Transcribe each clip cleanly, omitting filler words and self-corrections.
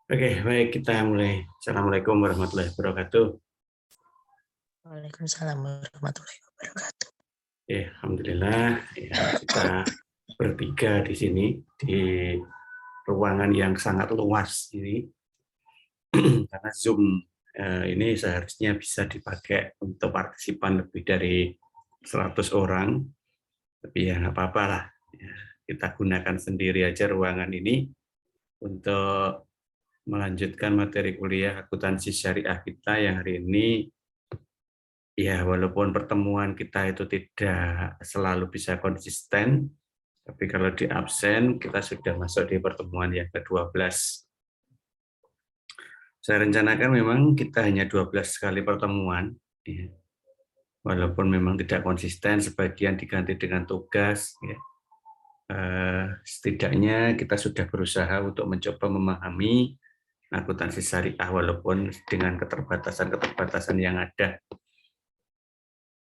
Oke, baik kita mulai. Assalamualaikum warahmatullahi wabarakatuh. Waalaikumsalam warahmatullahi wabarakatuh. Alhamdulillah ya, kita bertiga di sini di ruangan yang sangat luas ini karena Zoom ini seharusnya bisa dipakai untuk partisipan lebih dari 100 orang, tapi ya nggak apa-apa lah. Ya, kita gunakan sendiri aja ruangan ini untuk melanjutkan materi kuliah akuntansi syariah kita yang hari ini. Ya, walaupun pertemuan kita itu tidak selalu bisa konsisten, tapi kalau di absen kita sudah masuk di pertemuan yang ke-12. Saya rencanakan memang kita hanya 12 kali pertemuan, ya. Walaupun memang tidak konsisten, sebagian diganti dengan tugas. Ya. Setidaknya kita sudah berusaha untuk mencoba memahami akuntansi syariah walaupun dengan keterbatasan-keterbatasan yang ada.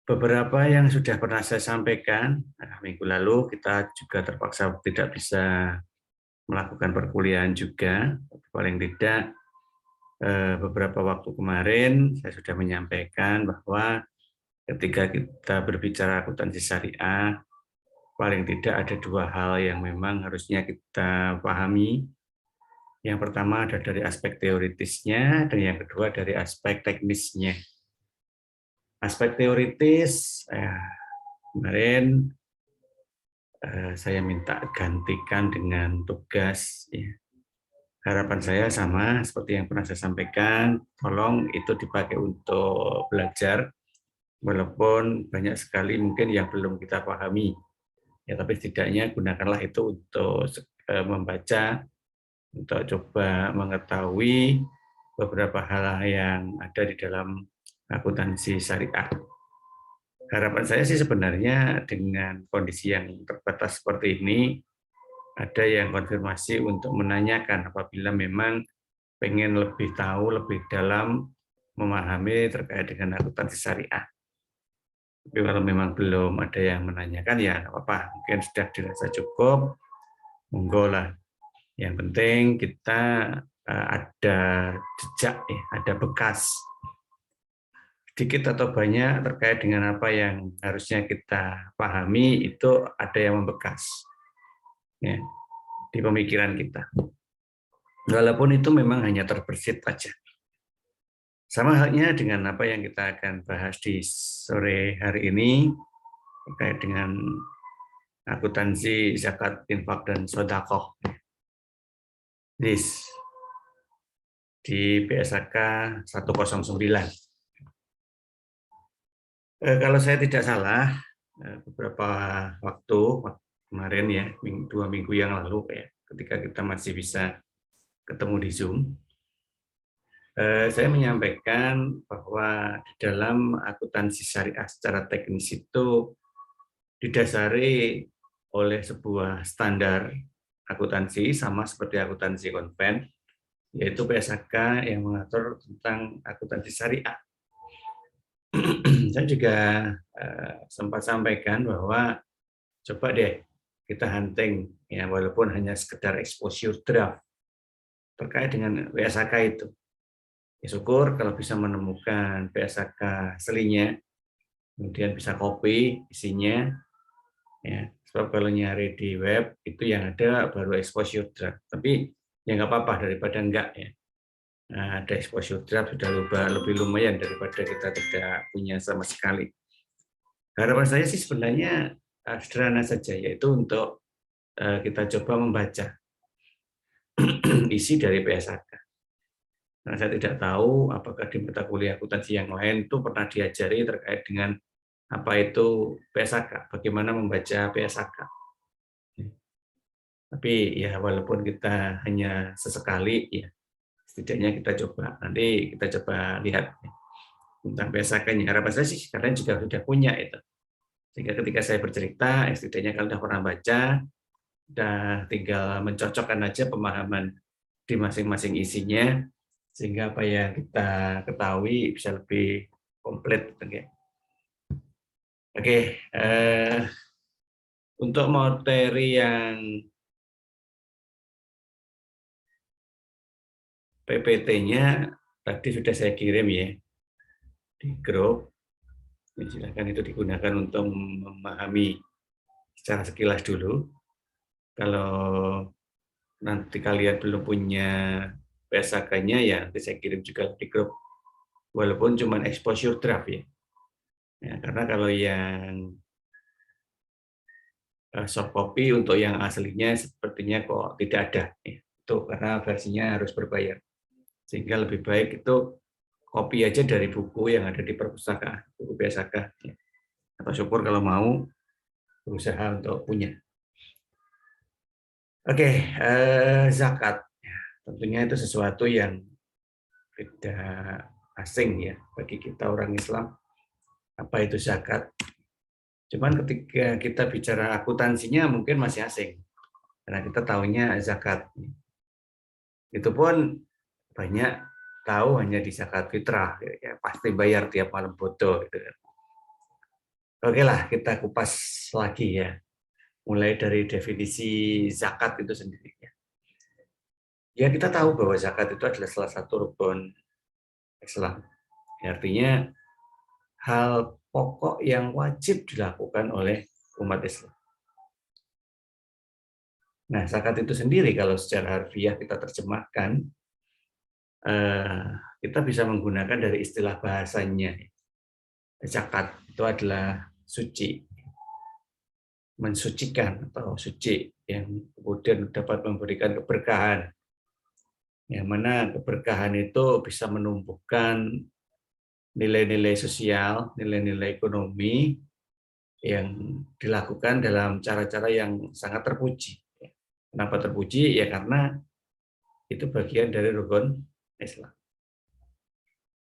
Beberapa yang sudah pernah saya sampaikan, minggu lalu kita juga terpaksa tidak bisa melakukan perkuliahan juga. Paling tidak beberapa waktu kemarin saya sudah menyampaikan bahwa ketika kita berbicara akuntansi syariah, paling tidak ada dua hal yang memang harusnya kita pahami. Yang pertama ada dari aspek teoritisnya, dan yang kedua dari aspek teknisnya. Aspek teoritis, kemarin saya minta gantikan dengan tugas. Ya. Harapan saya sama seperti yang pernah saya sampaikan, tolong itu dipakai untuk belajar, walaupun banyak sekali mungkin yang belum kita pahami. Ya, tapi setidaknya gunakanlah itu untuk membaca, untuk coba mengetahui beberapa hal yang ada di dalam akuntansi syariah. Harapan saya sih sebenarnya dengan kondisi yang terbatas seperti ini, ada yang konfirmasi untuk menanyakan apabila memang pengen lebih tahu, lebih dalam memahami terkait dengan akuntansi syariah. Tapi kalau memang belum ada yang menanyakan, ya nggak apa-apa. Mungkin sudah dirasa cukup, monggo lah. Yang penting kita ada jejak, ada bekas. Sedikit atau banyak terkait dengan apa yang harusnya kita pahami, itu ada yang membekas. Ya, di pemikiran kita. Walaupun itu memang hanya terbersit saja. Sama halnya dengan apa yang kita akan bahas di sore hari ini terkait dengan akuntansi zakat, infak, dan sedekah. Di PSAK 109. Kalau saya tidak salah, beberapa waktu kemarin ya, 2 minggu yang lalu ya, ketika kita masih bisa ketemu di Zoom, saya menyampaikan bahwa di dalam akuntansi syariah secara teknis itu didasari oleh sebuah standar akuntansi sama seperti akuntansi konven, yaitu PSAK yang mengatur tentang akuntansi syariah. Saya juga sempat sampaikan bahwa coba deh kita hunting, ya walaupun hanya sekedar exposure draft terkait dengan PSAK itu. Ya, syukur kalau bisa menemukan PSAK aslinya, kemudian bisa copy isinya, ya. Sebab kalau nyari di web itu yang ada baru exposure draft. Tapi ya nggak apa-apa daripada enggak ya. Nah, ada exposure draft sudah lebih lumayan daripada kita tidak punya sama sekali. Harapan saya sih sebenarnya sederhana saja, yaitu untuk kita coba membaca isi dari PSAK. Nah, saya tidak tahu apakah di mata kuliah akuntansi yang lain itu pernah diajari terkait dengan apa itu PSAK, bagaimana membaca PSAK. Tapi ya walaupun kita hanya sesekali, ya setidaknya kita coba. Nanti kita coba lihat tentang PSAK-nya. Harapan saya sih kalian juga sudah punya itu. Sehingga ketika saya bercerita, setidaknya kalian sudah pernah baca, dan tinggal mencocokkan aja pemahaman di masing-masing isinya, sehingga apa yang kita ketahui bisa lebih komplit. Oke, untuk materi yang PPT-nya tadi sudah saya kirim ya di grup. Silakan itu digunakan untuk memahami secara sekilas dulu. Kalau nanti kalian belum punya PSAK-nya ya nanti saya kirim juga di grup. Walaupun cuma exposure draft ya. Karena kalau yang soft copy untuk yang aslinya sepertinya kok tidak ada. Ya. Itu karena versinya harus berbayar. Sehingga lebih baik itu copy aja dari buku yang ada di perpustakaan, buku PSAK. Ya. Atau syukur kalau mau berusaha untuk punya. Oke, zakat. Ya, tentunya itu sesuatu yang tidak asing ya bagi kita orang Islam. Apa itu zakat? Cuman ketika kita bicara akuntansinya mungkin masih asing. Karena kita tahunya zakat. Itu pun banyak tahu hanya di zakat fitrah. Ya, pasti bayar tiap malam bodoh. Gitu. Oke lah, kita kupas lagi ya. Mulai dari definisi zakat itu sendiri. Ya kita tahu bahwa zakat itu adalah salah satu rukun Islam. Artinya hal pokok yang wajib dilakukan oleh umat Islam. Nah, zakat itu sendiri kalau secara harfiah kita terjemahkan, kita bisa menggunakan dari istilah bahasanya. Zakat itu adalah suci, mensucikan atau suci yang kemudian dapat memberikan keberkahan. Yang mana keberkahan itu bisa menumbuhkan nilai-nilai sosial, nilai-nilai ekonomi yang dilakukan dalam cara-cara yang sangat terpuji. Kenapa terpuji? Ya karena itu bagian dari rukun Islam.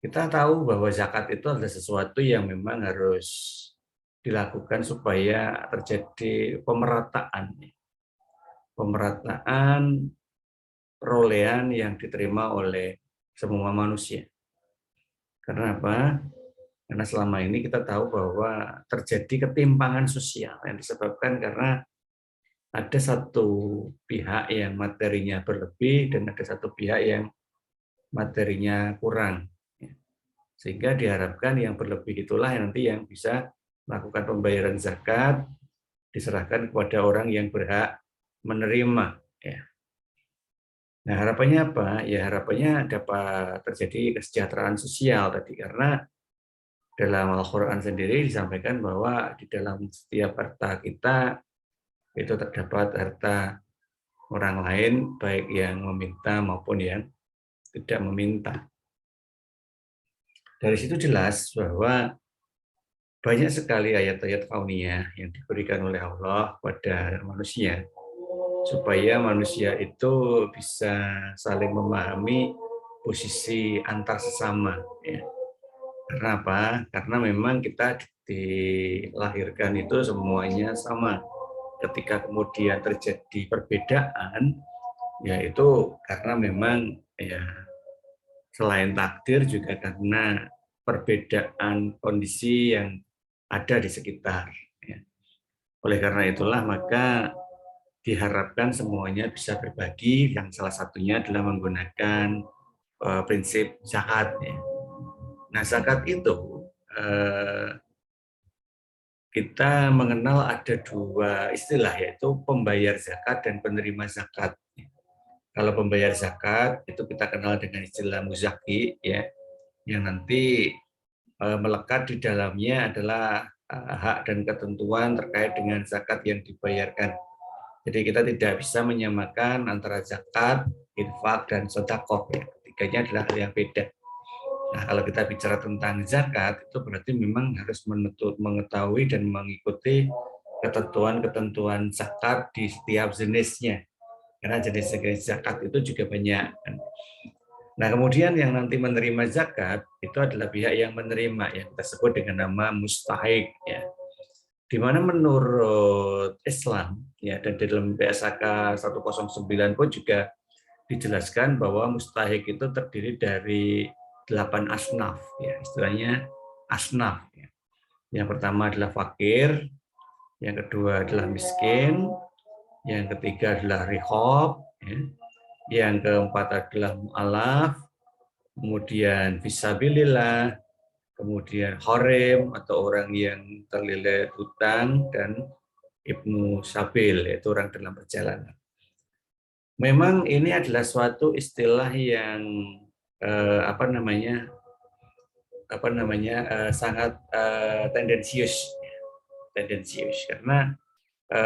Kita tahu bahwa zakat itu adalah sesuatu yang memang harus dilakukan supaya terjadi pemerataan. Pemerataan perolehan yang diterima oleh semua manusia. Karena apa? Karena selama ini kita tahu bahwa terjadi ketimpangan sosial yang disebabkan karena ada satu pihak yang materinya berlebih dan ada satu pihak yang materinya kurang. Sehingga diharapkan yang berlebih itulah yang nanti yang bisa melakukan pembayaran zakat, diserahkan kepada orang yang berhak menerima. Nah harapannya apa? Ya harapannya dapat terjadi kesejahteraan sosial tadi karena dalam Al-Quran sendiri disampaikan bahwa di dalam setiap harta kita itu terdapat harta orang lain baik yang meminta maupun yang tidak meminta. Dari situ jelas bahwa banyak sekali ayat-ayat kauniyah yang diberikan oleh Allah kepada manusia supaya manusia itu bisa saling memahami posisi antar sesama. Ya. Karena apa? Karena memang kita dilahirkan itu semuanya sama. Ketika kemudian terjadi perbedaan, ya itu karena memang ya selain takdir juga karena perbedaan kondisi yang ada di sekitar. Ya. Oleh karena itulah maka diharapkan semuanya bisa berbagi, yang salah satunya adalah menggunakan prinsip zakat. Ya. Nah zakat itu kita mengenal ada dua istilah yaitu pembayar zakat dan penerima zakat. Kalau pembayar zakat itu kita kenal dengan istilah muzaki ya, yang nanti melekat di dalamnya adalah hak dan ketentuan terkait dengan zakat yang dibayarkan. Jadi kita tidak bisa menyamakan antara zakat, infak, dan sedekah. Ya. Ketiganya adalah hal yang beda. Nah, kalau kita bicara tentang zakat, itu berarti memang harus mengetahui dan mengikuti ketentuan-ketentuan zakat di setiap jenisnya. Karena jenis-jenis zakat itu juga banyak. Nah, kemudian yang nanti menerima zakat itu adalah pihak yang menerima, yang kita sebut dengan nama mustahik. Ya. Di mana menurut Islam, ya, dan di dalam PSAK 109 pun juga dijelaskan bahwa mustahik itu terdiri dari 8 asnaf, ya, istilahnya asnaf. Ya. Yang pertama adalah fakir, yang kedua adalah miskin, yang ketiga adalah rihob, ya. yang keempat adalah mu'alaf, kemudian fisabilillah, kemudian horem atau orang yang terlilit hutang, dan ibnu sabil yaitu orang dalam perjalanan. Memang ini adalah suatu istilah yang sangat tendensius karena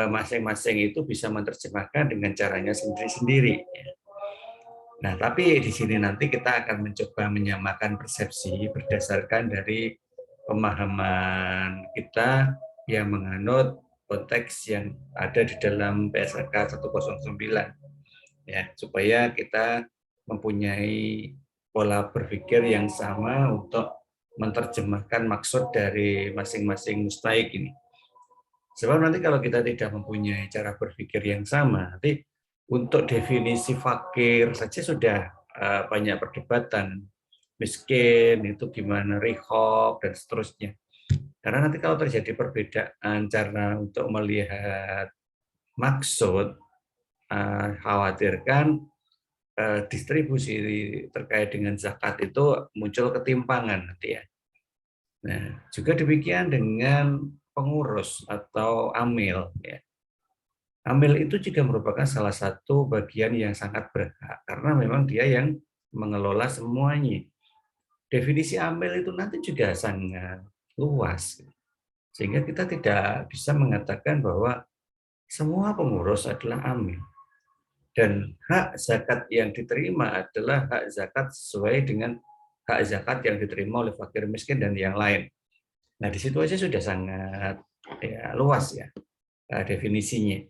masing-masing itu bisa menerjemahkan dengan caranya sendiri-sendiri. Nah, tapi di sini nanti kita akan mencoba menyamakan persepsi berdasarkan dari pemahaman kita yang menganut konteks yang ada di dalam PSK 109, ya, supaya kita mempunyai pola berpikir yang sama untuk menerjemahkan maksud dari masing-masing mustahik ini. Sebab nanti kalau kita tidak mempunyai cara berpikir yang sama, nanti untuk definisi fakir saja sudah banyak perdebatan. Miskin itu gimana, rihob, dan seterusnya. Karena nanti kalau terjadi perbedaan cara untuk melihat maksud, khawatirkan distribusi terkait dengan zakat itu muncul ketimpangan nanti ya. Nah, juga demikian dengan pengurus atau amil. Ya. Amil itu juga merupakan salah satu bagian yang sangat berhak karena memang dia yang mengelola semuanya. Definisi amil itu nanti juga sangat luas, sehingga kita tidak bisa mengatakan bahwa semua pengurus adalah amil. Dan hak zakat yang diterima adalah hak zakat sesuai dengan hak zakat yang diterima oleh fakir miskin dan yang lain. Nah, di situ aja sudah sangat luas ya definisinya.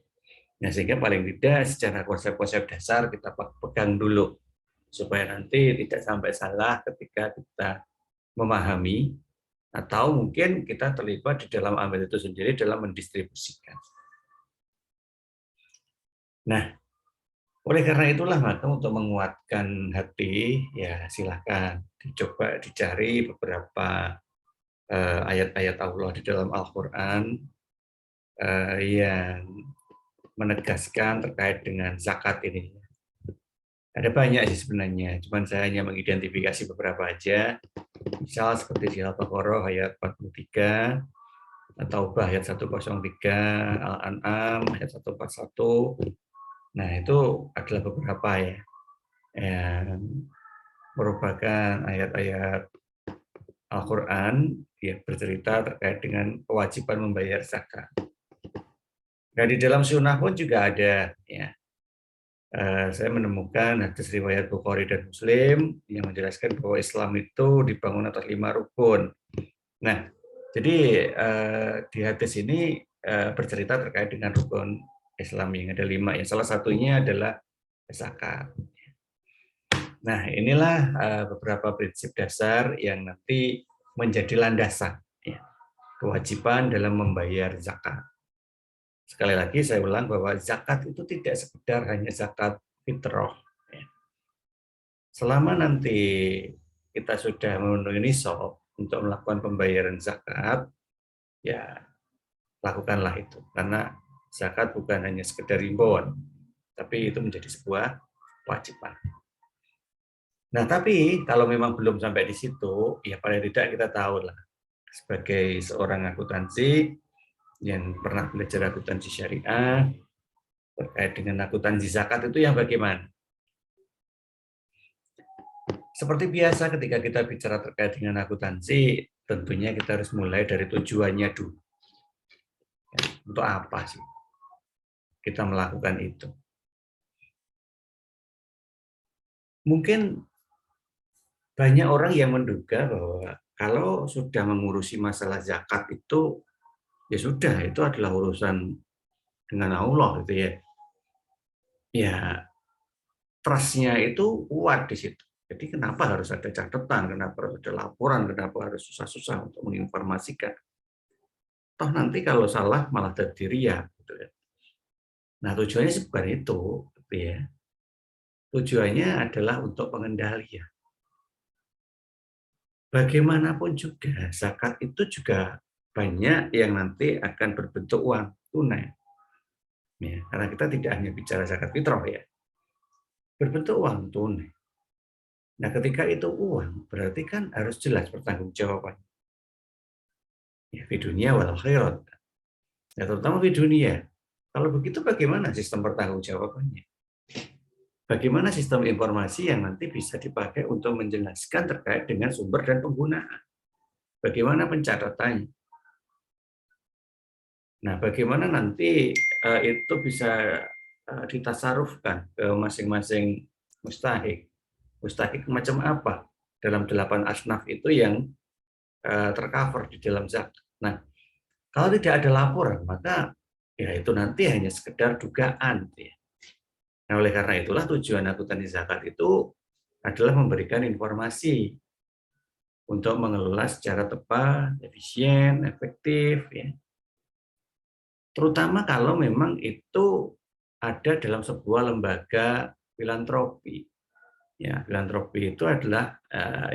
Nah, sehingga paling tidak secara konsep-konsep dasar kita pegang dulu supaya nanti tidak sampai salah ketika kita memahami atau mungkin kita terlibat di dalam amil itu sendiri dalam mendistribusikan. Nah, oleh karena itulah maka untuk menguatkan hati ya silahkan dicoba dicari beberapa ayat-ayat Allah di dalam Al-Quran yang menegaskan terkait dengan zakat ini. Ada banyak sih sebenarnya, cuman saya hanya mengidentifikasi beberapa aja. Misal seperti di Al-Baqarah ayat 43, Taubah ayat 103, Al-An'am ayat 141. Nah, itu adalah beberapa ya yang merupakan ayat-ayat Al-Quran yang bercerita terkait dengan kewajiban membayar zakat. Nah, di dalam sunnah pun juga ada ya. Saya menemukan hadis riwayat Bukhari dan Muslim yang menjelaskan bahwa Islam itu dibangun atas 5 rukun. Nah, jadi di hadis ini bercerita terkait dengan rukun Islam yang ada 5. Yang salah satunya adalah zakat. Nah, inilah beberapa prinsip dasar yang nanti menjadi landasan ya, kewajiban dalam membayar zakat. Sekali lagi saya ulang bahwa zakat itu tidak sekedar hanya zakat fitrah. Ya. Selama nanti kita sudah memenuhi nisab untuk melakukan pembayaran zakat, ya lakukanlah itu. Karena zakat bukan hanya sekedar himbauan, tapi itu menjadi sebuah kewajiban. Nah, tapi kalau memang belum sampai di situ, ya paling tidak kita tahu lah sebagai seorang akuntansi yang pernah belajar akuntansi syariah terkait dengan akuntansi zakat itu yang bagaimana? Seperti biasa ketika kita bicara terkait dengan akuntansi, tentunya kita harus mulai dari tujuannya dulu. Ya, untuk apa sih kita melakukan itu? Mungkin banyak orang yang menduga bahwa kalau sudah mengurusi masalah zakat itu, ya sudah, itu adalah urusan dengan Allah gitu ya. Ya, trust-nya itu kuat di situ. Jadi kenapa harus ada catatan, kenapa harus ada laporan, kenapa harus susah-susah untuk menginformasikan. Toh nanti kalau salah malah jadi ria. Gitu ya. Nah tujuannya sih bukan itu, gitu ya. Tujuannya adalah untuk pengendalian. Bagaimanapun juga zakat itu juga banyak yang nanti akan berbentuk uang tunai. Ya, karena kita tidak hanya bicara zakat fitrah ya. berbentuk uang tunai. Nah, ketika itu uang, berarti kan harus jelas pertanggungjawaban. Ya, di dunia wal akhirat. Ya, terutama di dunia. Kalau begitu bagaimana sistem pertanggungjawabannya? Bagaimana sistem informasi yang nanti bisa dipakai untuk menjelaskan terkait dengan sumber dan penggunaan? Bagaimana pencatatannya? Nah, bagaimana nanti itu bisa ditasarufkan ke masing-masing mustahik? Mustahik macam apa dalam 8 asnaf itu yang tercover di dalam zakat? Nah, kalau tidak ada laporan, maka ya itu nanti hanya sekedar dugaan. Ya. Nah, oleh karena itulah tujuan akuntansi zakat itu adalah memberikan informasi untuk mengelola secara tepat, efisien, efektif, ya. Terutama kalau memang itu ada dalam sebuah lembaga filantropi. Ya, filantropi itu adalah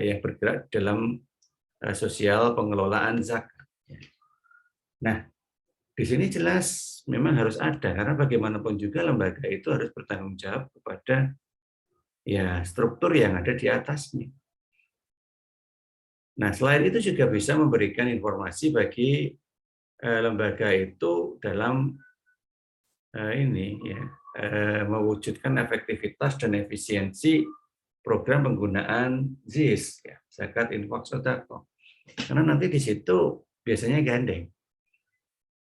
yang bergerak dalam sosial pengelolaan zakat. Ya. Nah, di sini jelas memang harus ada karena bagaimanapun juga lembaga itu harus bertanggung jawab kepada ya struktur yang ada di atasnya. Nah, selain itu juga bisa memberikan informasi bagi lembaga itu dalam ini ya mewujudkan efektivitas dan efisiensi program penggunaan ZIS, ya, zakat infak sedekah. Karena nanti di situ biasanya gandeng.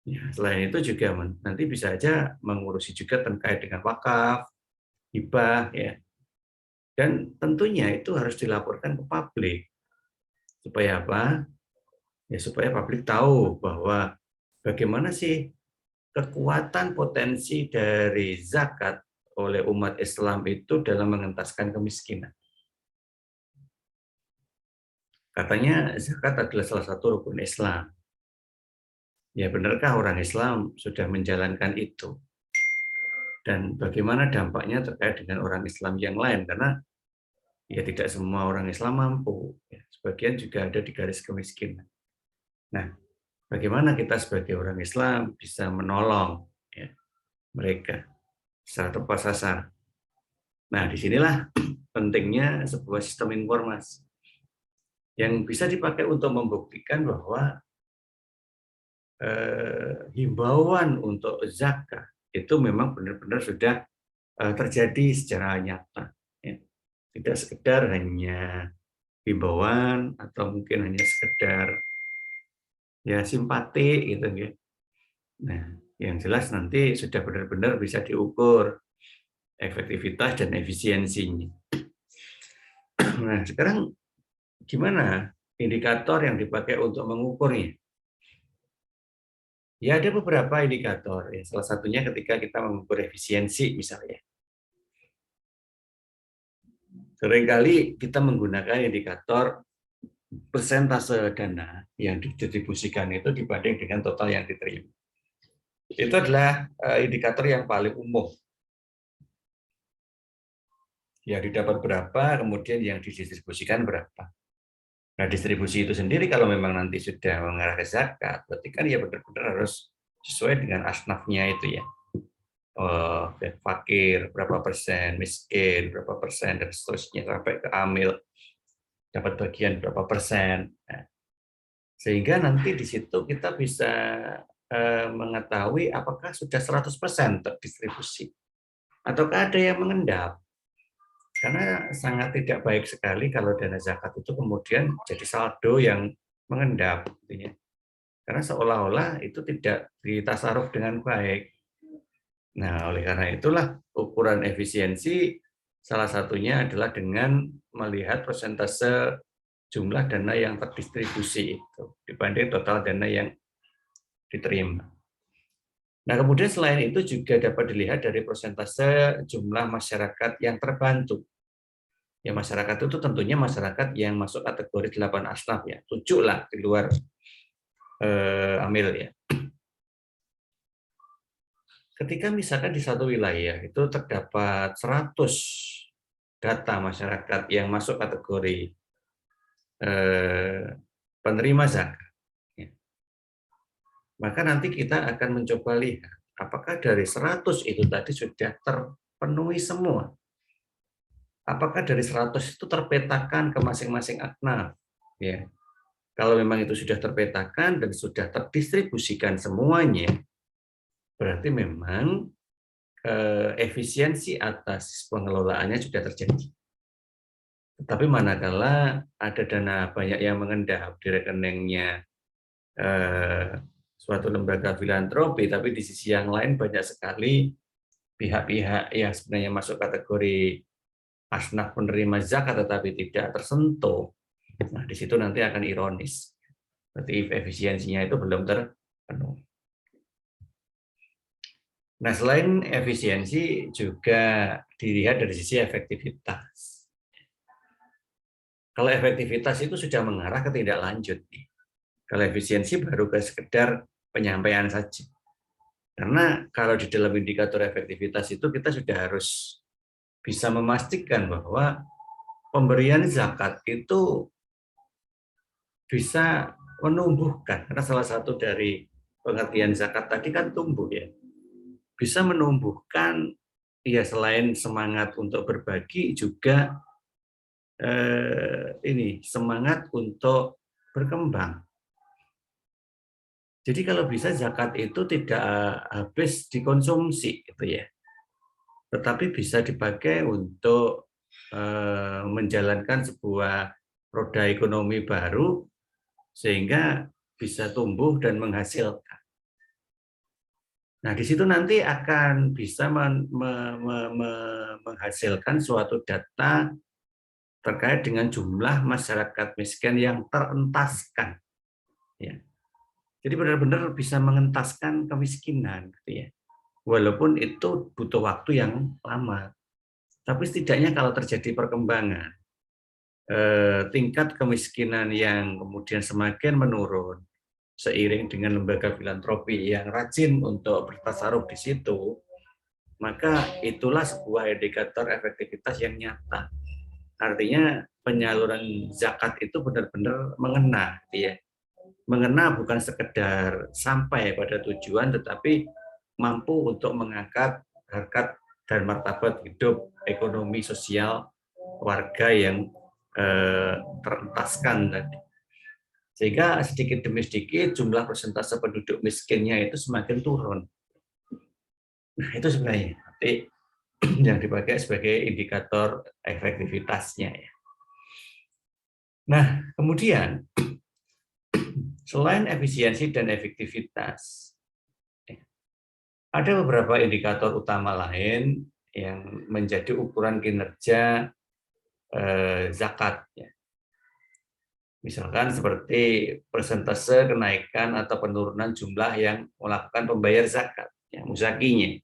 Ya, selain itu juga nanti bisa aja mengurusi juga terkait dengan wakaf, hibah, ya. Dan tentunya itu harus dilaporkan ke publik. Supaya apa? Ya supaya publik tahu bahwa bagaimana sih kekuatan potensi dari zakat oleh umat Islam itu dalam mengentaskan kemiskinan. Katanya zakat adalah salah satu rukun Islam. Ya benarkah orang Islam sudah menjalankan itu? Dan bagaimana dampaknya terkait dengan orang Islam yang lain? Karena ya tidak semua orang Islam mampu. Ya, sebagian juga ada di garis kemiskinan. Nah, bagaimana kita sebagai orang Islam bisa menolong ya, mereka secara tepat sasaran? Nah, disinilah pentingnya sebuah sistem informasi yang bisa dipakai untuk membuktikan bahwa himbauan untuk zakat itu memang benar-benar sudah terjadi secara nyata. Ya. Tidak sekedar hanya himbauan atau mungkin hanya sekedar ya simpati gitu ya. Nah, yang jelas nanti sudah benar-benar bisa diukur efektivitas dan efisiensinya. Nah, sekarang gimana indikator yang dipakai untuk mengukurnya? Ya ada beberapa indikator. Ya. Salah satunya ketika kita mengukur efisiensi misalnya. Seringkali kita menggunakan indikator persentase dana yang didistribusikan itu dibanding dengan total yang diterima. Itu adalah indikator yang paling umum. Ya didapat berapa, kemudian yang didistribusikan berapa. Nah, distribusi itu sendiri kalau memang nanti sudah mengarah ke zakat, berarti kan ya benar-benar harus sesuai dengan asnafnya itu ya. Fakir berapa persen, miskin berapa persen, dan seterusnya sampai ke amil dapat bagian berapa persen. Nah, sehingga nanti di situ kita bisa mengetahui apakah sudah 100% terdistribusi ataukah ada yang mengendap. Karena sangat tidak baik sekali kalau dana zakat itu kemudian jadi saldo yang mengendap. Gitu ya. Karena seolah-olah itu tidak ditasaruf dengan baik. Nah, oleh karena itulah ukuran efisiensi salah satunya adalah dengan melihat persentase jumlah dana yang terdistribusi itu dibanding total dana yang diterima. Nah, kemudian selain itu juga dapat dilihat dari persentase jumlah masyarakat yang terbantu. Ya, masyarakat itu tentunya masyarakat yang masuk kategori 8 asnaf ya, 7 lah di luar amil ya. Ketika misalkan di satu wilayah itu terdapat 100 data masyarakat yang masuk kategori penerima zakat, ya, maka nanti kita akan mencoba lihat apakah dari 100 itu tadi sudah terpenuhi semua apakah dari 100 itu terpetakan ke masing-masing aknaf. Ya. Kalau memang itu sudah terpetakan dan sudah terdistribusikan semuanya, berarti memang efisiensi atas pengelolaannya sudah terjadi. Tetapi manakala ada dana banyak yang mengendap di rekeningnya suatu lembaga filantropi, tapi di sisi yang lain banyak sekali pihak-pihak yang sebenarnya masuk kategori asnaf penerima zakat tetapi tidak tersentuh. Nah, di situ nanti akan ironis. Berarti efisiensinya itu belum terpenuhi. Nah, selain efisiensi juga dilihat dari sisi efektivitas. Kalau efektivitas itu sudah mengarah ke tindak lanjut. Kalau efisiensi baru ke sekedar penyampaian saja. Karena kalau di dalam indikator efektivitas itu kita sudah harus bisa memastikan bahwa pemberian zakat itu bisa menumbuhkan. Karena salah satu dari pengertian zakat tadi kan tumbuh ya. Bisa menumbuhkan ya selain semangat untuk berbagi juga ini semangat untuk berkembang. Jadi kalau bisa zakat itu tidak habis dikonsumsi gitu ya. Tetapi bisa dipakai untuk menjalankan sebuah roda ekonomi baru sehingga bisa tumbuh dan menghasilkan. Nah, di situ nanti akan bisa menghasilkan suatu data terkait dengan jumlah masyarakat miskin yang terentaskan. Ya. Jadi benar-benar bisa mengentaskan kemiskinan, gitu ya. Walaupun itu butuh waktu yang lama, tapi setidaknya kalau terjadi perkembangan, tingkat kemiskinan yang kemudian semakin menurun seiring dengan lembaga filantropi yang rajin untuk bertasaruf di situ, maka itulah sebuah indikator efektivitas yang nyata. Artinya penyaluran zakat itu benar-benar mengena, ya. Mengena bukan sekedar sampai pada tujuan, tetapi mampu untuk mengangkat harkat dan martabat hidup ekonomi sosial warga yang terentaskan tadi. Sehingga sedikit demi sedikit jumlah persentase penduduk miskinnya itu semakin turun. Nah, itu sebenarnya yang dipakai sebagai indikator efektivitasnya. Ya. Nah, kemudian selain efisiensi dan efektivitas, ada beberapa indikator utama lain yang menjadi ukuran kinerja zakat. Ya. Misalkan seperti persentase kenaikan atau penurunan jumlah yang melakukan pembayar zakat, ya, muzakinya.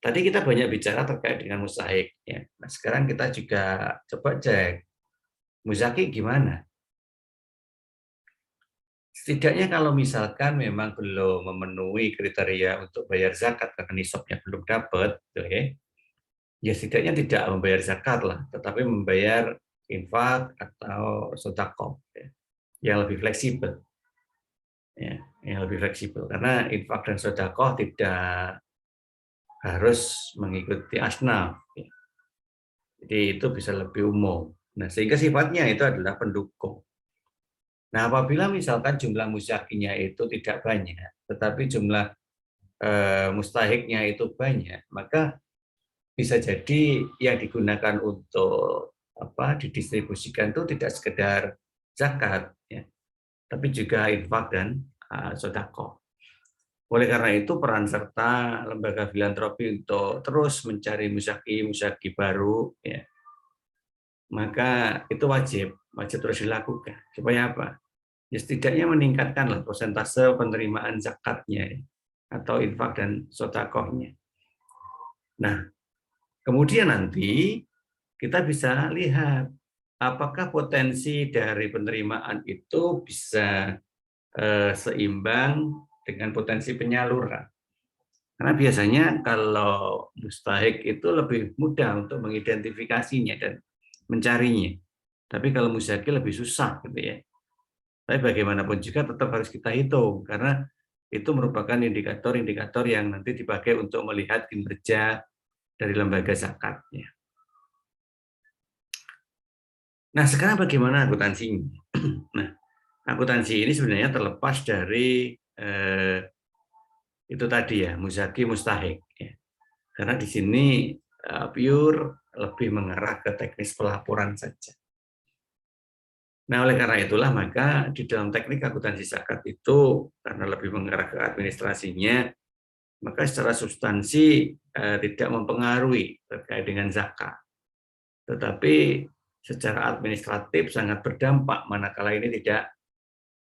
Tadi kita banyak bicara terkait dengan mustahik. Ya. Nah, sekarang kita juga coba cek, muzaki gimana? Setidaknya kalau misalkan memang belum memenuhi kriteria untuk bayar zakat karena nisabnya belum dapat, ya setidaknya tidak membayar zakat lah, tetapi membayar infak atau sedekah yang lebih fleksibel. Ya, yang lebih fleksibel karena infak dan sedekah tidak harus mengikuti asnaf. Ya. Jadi itu bisa lebih umum. Nah, sehingga sifatnya itu adalah pendukung. Nah, apabila misalkan jumlah musyakinya itu tidak banyak, tetapi jumlah mustahiknya itu banyak, maka bisa jadi yang digunakan untuk didistribusikan itu tidak sekedar zakat, ya, tapi juga infak dan sedekah. Oleh karena itu peran serta lembaga filantropi untuk terus mencari musyaki baru, ya, maka itu wajib terus dilakukan. Supaya apa? Ya setidaknya meningkatkanlah persentase penerimaan zakatnya, ya, atau infak dan sedekahnya. Nah, kemudian nanti kita bisa lihat apakah potensi dari penerimaan itu bisa seimbang dengan potensi penyaluran. Karena biasanya kalau mustahik itu lebih mudah untuk mengidentifikasinya dan mencarinya. Tapi kalau muzaki lebih susah gitu ya. Tapi bagaimanapun juga tetap harus kita hitung karena itu merupakan indikator-indikator yang nanti dipakai untuk melihat kinerja dari lembaga zakatnya. Nah, sekarang bagaimana akuntansinya? Nah, akuntansi ini sebenarnya terlepas dari itu tadi ya, muzaki mustahik. Ya. Karena di sini pure lebih mengarah ke teknis pelaporan saja. Nah, oleh karena itulah maka di dalam teknik akuntansi zakat itu karena lebih mengarah ke administrasinya, maka secara substansi tidak mempengaruhi terkait dengan zakat. Tetapi secara administratif sangat berdampak manakala ini tidak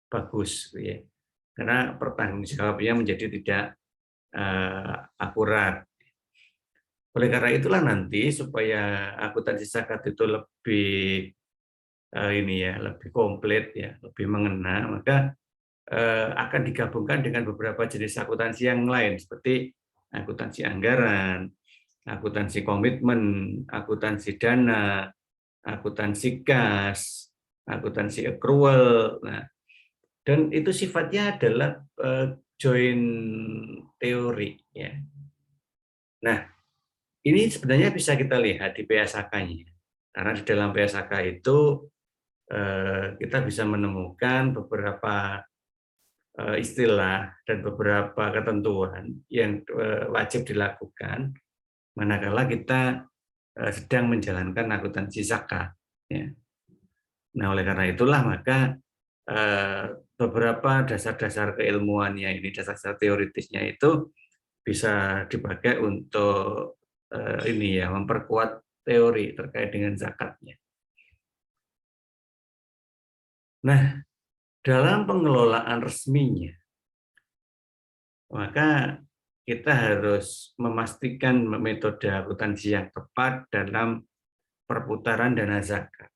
bagus, ya. Karena pertanggungjawabannya menjadi tidak akurat. Oleh karena itulah nanti supaya akuntansi zakat itu lebih ini ya, lebih komplit ya, lebih mengena, maka akan digabungkan dengan beberapa jenis akuntansi yang lain seperti akuntansi anggaran, akuntansi komitmen, akuntansi dana, akuntansi kas, akuntansi accrual. Nah, dan itu sifatnya adalah joint teori ya. Nah, ini sebenarnya bisa kita lihat di PSAK-nya. Karena di dalam PSAK itu kita bisa menemukan beberapa istilah dan beberapa ketentuan yang wajib dilakukan manakala kita sedang menjalankan akuntansi zakat. Ya. Nah, oleh karena itulah maka beberapa dasar-dasar keilmuannya ini, dasar-dasar teoritisnya itu bisa dipakai untuk ini ya, memperkuat teori terkait dengan zakatnya. Nah, dalam pengelolaan resminya, maka kita harus memastikan metode akuntansi yang tepat dalam perputaran dana zakat.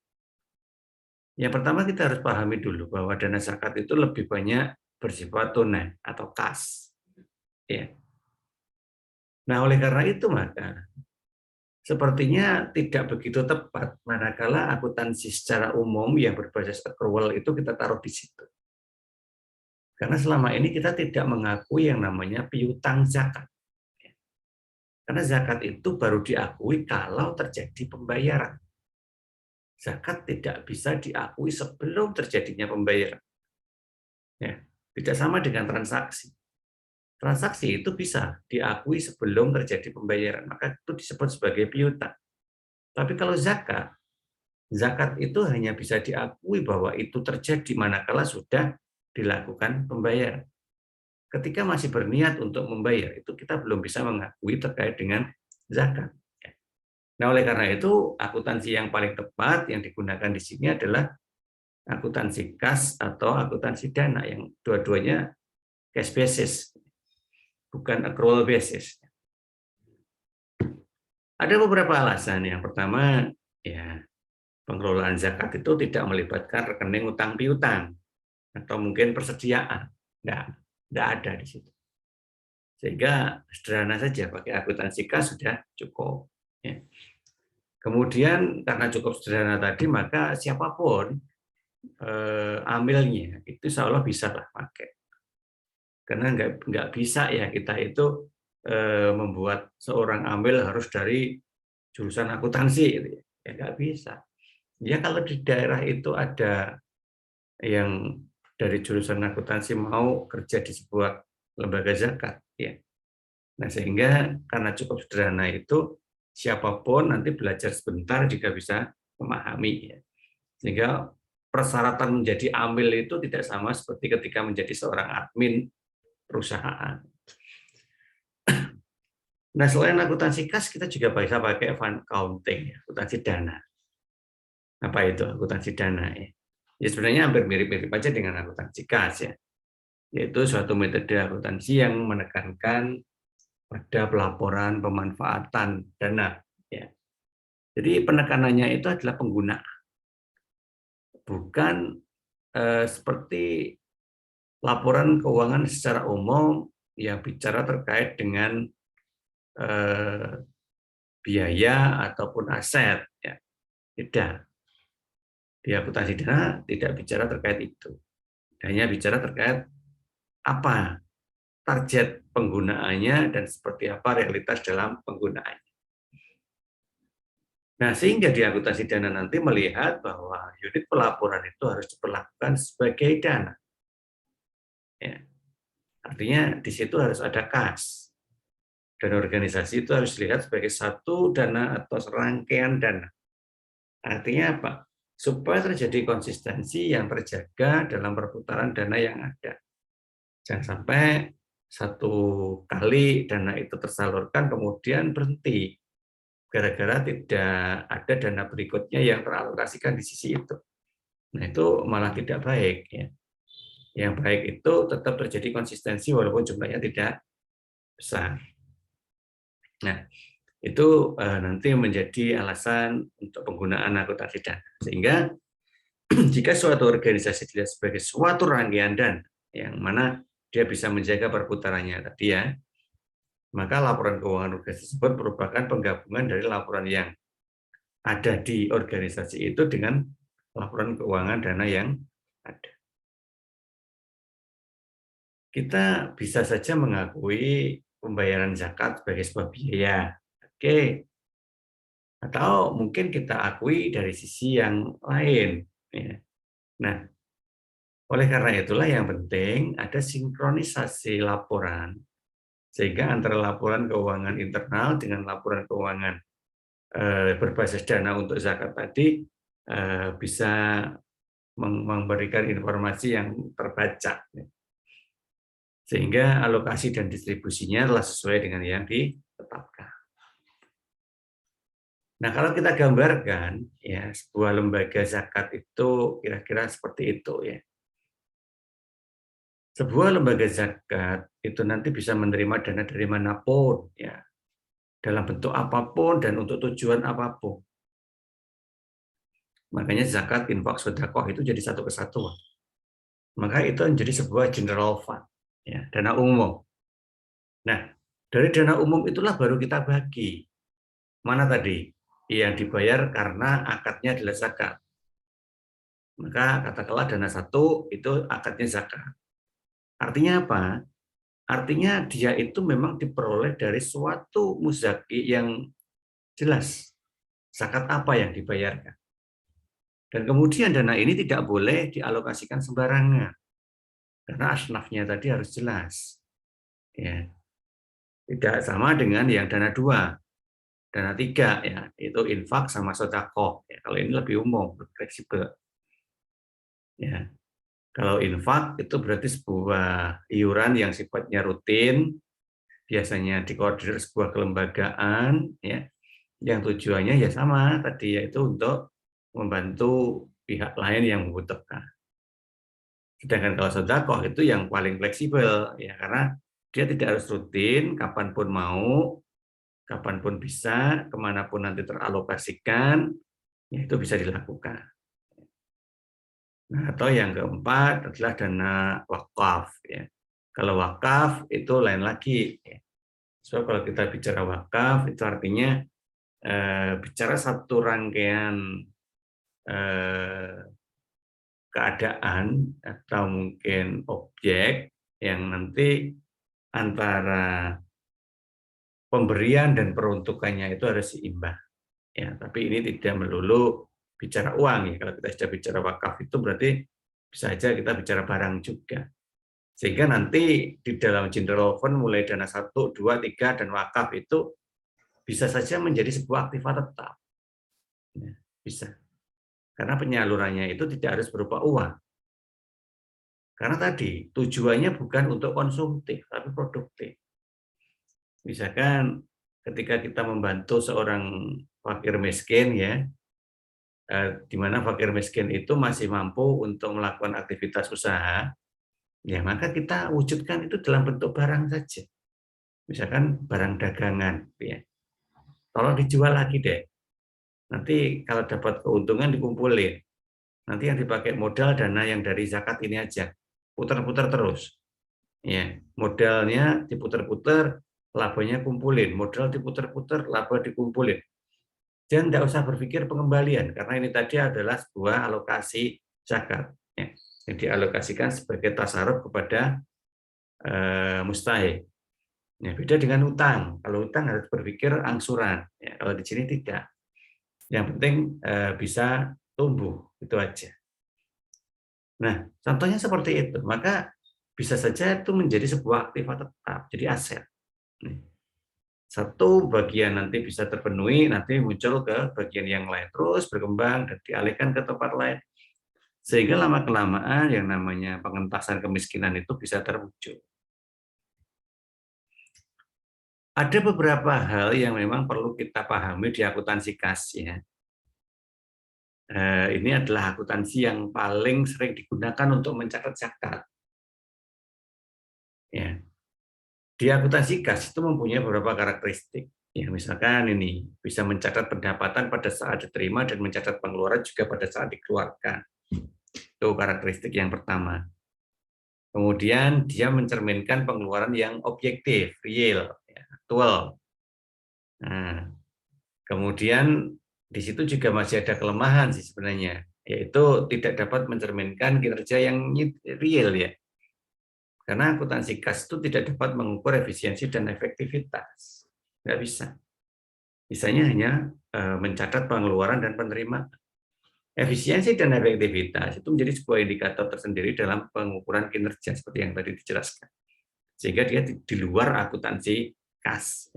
Yang pertama kita harus pahami dulu bahwa dana zakat itu lebih banyak bersifat tunai atau kas. Ya. Nah, oleh karena itu maka sepertinya tidak begitu tepat manakala akuntansi secara umum yang berbasis accrual itu kita taruh di situ. Karena selama ini kita tidak mengakui yang namanya piutang zakat. Karena zakat itu baru diakui kalau terjadi pembayaran. Zakat tidak bisa diakui sebelum terjadinya pembayaran. Ya, tidak sama dengan transaksi. Transaksi itu bisa diakui sebelum terjadi pembayaran, maka itu disebut sebagai piutang. Tapi kalau zakat, zakat itu hanya bisa diakui bahwa itu terjadi manakala sudah dilakukan pembayaran. Ketika masih berniat untuk membayar, itu kita belum bisa mengakui terkait dengan zakat. Nah, oleh karena itu, akuntansi yang paling tepat yang digunakan di sini adalah akuntansi kas atau akuntansi dana, yang dua-duanya cash basis, bukan accrual basis. Ada beberapa alasan. Yang pertama, ya pengelolaan zakat itu tidak melibatkan rekening utang piutang atau mungkin persediaan. Nggak ada di situ. Sehingga sederhana saja pakai akuntansi kas sudah cukup. Ya. Kemudian karena cukup sederhana tadi, maka siapapun amilnya itu insya Allah bisa lah pakai. Karena nggak bisa ya kita itu membuat seorang amil harus dari jurusan akuntansi, gitu ya nggak bisa. Ya kalau di daerah itu ada yang dari jurusan akuntansi mau kerja di sebuah lembaga zakat, ya. Nah, sehingga karena cukup sederhana itu, siapapun nanti belajar sebentar juga bisa memahami. Ya. Sehingga persyaratan menjadi amil itu tidak sama seperti ketika menjadi seorang admin perusahaan. Nah, selain akuntansi kas, kita juga bisa pakai fund accounting, ya, akuntansi dana. Apa itu akuntansi dana? Ya, ya sebenarnya hampir mirip-mirip aja dengan akuntansi kas, ya. Yaitu suatu metode akuntansi yang menekankan pada pelaporan pemanfaatan dana. Ya. Jadi penekanannya itu adalah penggunaan, bukan seperti laporan keuangan secara umum yang bicara terkait dengan biaya ataupun aset. Ya. Tidak. Di akuntansi dana tidak bicara terkait itu. Hanya bicara terkait apa target penggunaannya dan seperti apa realitas dalam penggunaannya. Nah, sehingga di akuntansi dana nanti melihat bahwa unit pelaporan itu harus diperlakukan sebagai dana. Ya. Artinya di situ harus ada kas. Dan organisasi itu harus dilihat sebagai satu dana atau serangkaian dana. Artinya apa? Supaya terjadi konsistensi yang terjaga dalam perputaran dana yang ada. Jangan sampai satu kali dana itu tersalurkan kemudian berhenti gara-gara tidak ada dana berikutnya yang teralokasikan di sisi itu. Nah, itu malah tidak baik ya. Yang baik itu tetap terjadi konsistensi walaupun jumlahnya tidak besar. Nah, itu nanti menjadi alasan untuk penggunaan akuntansi dana. Sehingga jika suatu organisasi dilihat sebagai suatu rangkaian dana yang mana dia bisa menjaga perputarannya tadi ya, maka laporan keuangan organisasi tersebut merupakan penggabungan dari laporan yang ada di organisasi itu dengan laporan keuangan dana yang ada. Kita bisa saja mengakui pembayaran zakat sebagai sebuah biaya. Oke. Atau mungkin kita akui dari sisi yang lain. Ya. Nah, oleh karena itulah yang penting ada sinkronisasi laporan. Sehingga antara laporan keuangan internal dengan laporan keuangan berbasis dana untuk zakat tadi bisa memberikan informasi yang terbaca. Sehingga alokasi dan distribusinya telah sesuai dengan yang ditetapkan. Nah, kalau kita gambarkan ya sebuah lembaga zakat itu kira-kira seperti itu ya. Sebuah lembaga zakat itu nanti bisa menerima dana dari manapun ya, dalam bentuk apapun dan untuk tujuan apapun. Makanya zakat, infak, sedekah itu jadi satu kesatuan. Maka itu menjadi sebuah general fund, ya, dana umum. Nah, dari dana umum itulah baru kita bagi. Mana tadi? Yang dibayar karena akadnya adalah zakat. Maka katakanlah dana satu itu akadnya zakat. Artinya apa? Artinya dia itu memang diperoleh dari suatu muzaki yang jelas. Zakat apa yang dibayarkan. Dan kemudian dana ini tidak boleh dialokasikan sembarangan. Karena asnafnya tadi harus jelas. Ya. Tidak sama dengan yang dana dua. Dana tiga, ya, itu infak sama sedekah. Ya, kalau ini lebih umum, lebih fleksibel. Ya. Kalau infak itu berarti sebuah iuran yang sifatnya rutin, biasanya dikoordinir sebuah kelembagaan, ya, yang tujuannya ya sama tadi, yaitu untuk membantu pihak lain yang membutuhkan. Sedangkan kalau sedekah itu yang paling fleksibel, ya, karena dia tidak harus rutin, kapanpun mau, kapanpun bisa, kemanapun nanti teralokasikan, ya itu bisa dilakukan. Nah, atau yang keempat adalah dana wakaf. Ya. Kalau wakaf itu lain lagi. Ya. So, kalau kita bicara wakaf, itu artinya bicara satu rangkaian keadaan atau mungkin objek yang nanti antara pemberian dan peruntukannya itu harus seimbang. Ya, tapi ini tidak melulu bicara uang ya. Kalau kita sudah bicara wakaf itu berarti bisa saja kita bicara barang juga. Sehingga nanti di dalam general fund mulai dana 1, 2, 3 dan wakaf itu bisa saja menjadi sebuah aktiva tetap. Ya, bisa. Karena penyalurannya itu tidak harus berupa uang. Karena tadi tujuannya bukan untuk konsumtif, tapi produktif. Misalkan ketika kita membantu seorang fakir miskin ya, di mana fakir miskin itu masih mampu untuk melakukan aktivitas usaha, ya maka kita wujudkan itu dalam bentuk barang saja. Misalkan barang dagangan, ya. Tolong dijual lagi deh. Nanti kalau dapat keuntungan dikumpulin. Nanti yang dipakai modal dana yang dari zakat ini aja, putar-putar terus. Ya, modalnya diputar-putar, labanya kumpulin, modal diputar-putar, laba dikumpulin. Dan tidak usah berpikir pengembalian, karena ini tadi adalah sebuah alokasi zakat. Ya, yang dialokasikan sebagai tasarruf kepada mustahik. Ya, beda dengan utang. Kalau utang harus berpikir angsuran. Ya, kalau di sini tidak. Yang penting bisa tumbuh, itu aja. Nah, contohnya seperti itu. Maka bisa saja itu menjadi sebuah aktiva tetap, jadi aset. Satu bagian nanti bisa terpenuhi, nanti muncul ke bagian yang lain, terus berkembang dan dialihkan ke tempat lain. Sehingga lama-kelamaan yang namanya pengentasan kemiskinan itu bisa terwujud. Ada beberapa hal yang memang perlu kita pahami di akuntansi kas, ya. Ini adalah akuntansi yang paling sering digunakan untuk mencatat zakat. Ya. Di akuntansi kas itu mempunyai beberapa karakteristik. Ya, misalkan ini bisa mencatat pendapatan pada saat diterima dan mencatat pengeluaran juga pada saat dikeluarkan. Itu karakteristik yang pertama. Kemudian dia mencerminkan pengeluaran yang objektif, real, ya, aktual. Nah, kemudian di situ juga masih ada kelemahan sih sebenarnya, yaitu tidak dapat mencerminkan kinerja yang real, ya. Karena akuntansi kas itu tidak dapat mengukur efisiensi dan efektivitas. Nggak bisa. Bisanya hanya mencatat pengeluaran dan penerimaan. Efisiensi dan efektivitas itu menjadi sebuah indikator tersendiri dalam pengukuran kinerja seperti yang tadi dijelaskan. Sehingga dia di luar akuntansi kas.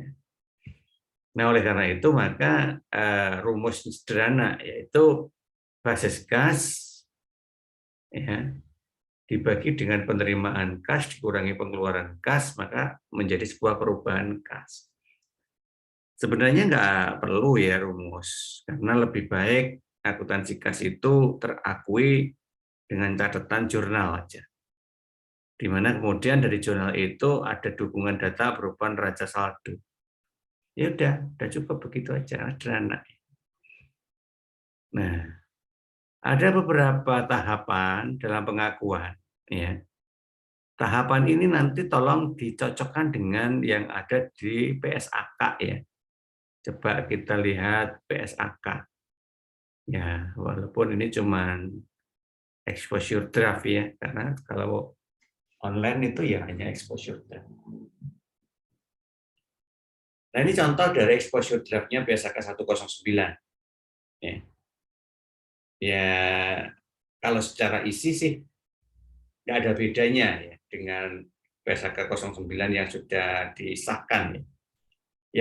Nah, oleh karena itu maka rumus sederhana yaitu basis kas, ya, dibagi dengan penerimaan kas dikurangi pengeluaran kas, maka menjadi sebuah perubahan kas. Sebenarnya nggak perlu ya rumus, karena lebih baik akuntansi kas itu terakui dengan catatan jurnal aja. Di mana kemudian dari jurnal itu ada dukungan data berupa neraca saldo. Ya udah cukup begitu aja, sederhana. Nah, ada beberapa tahapan dalam pengakuan, ya. Tahapan ini nanti tolong dicocokkan dengan yang ada di PSAK, ya. Coba kita lihat PSAK. Ya, walaupun ini cuman exposure draft, ya, karena kalau online itu ya hanya exposure draft. Nah, ini contoh dari exposure draft-nya PSAK 109. Ya. Ya, kalau secara isi sih nggak ada bedanya ya dengan PSAK 09 yang sudah disahkan. Ya.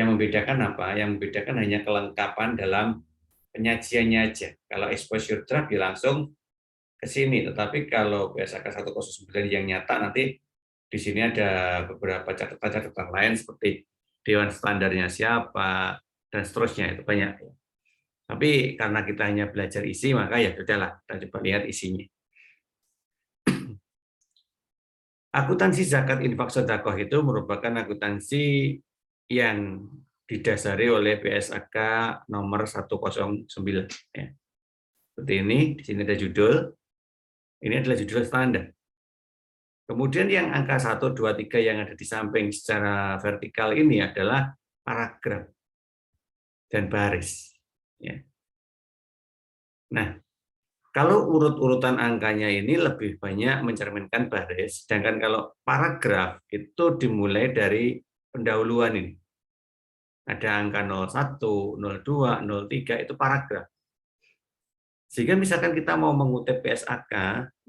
Yang membedakan apa? Yang membedakan hanya kelengkapan dalam penyajiannya aja. Kalau exposure draft ya langsung ke sini, tetapi kalau PSAK 109 yang nyata nanti di sini ada beberapa catatan-catatan lain seperti dewan standarnya siapa dan seterusnya, itu banyak. Tapi karena kita hanya belajar isi maka ya sudahlah kita coba lihat isinya. Akuntansi zakat infak sedekah itu merupakan akuntansi yang didasari oleh PSAK nomor 109. Ya. Seperti ini, di sini ada judul. Ini adalah judul standar. Kemudian yang angka 1, 2, 3 yang ada di samping secara vertikal ini adalah paragraf dan baris. Ya. Nah, kalau urut-urutan angkanya ini lebih banyak mencerminkan baris, sedangkan kalau paragraf itu dimulai dari pendahuluan ini. Ada angka 01, 02, 03 itu paragraf. Sehingga misalkan kita mau mengutip PSAK,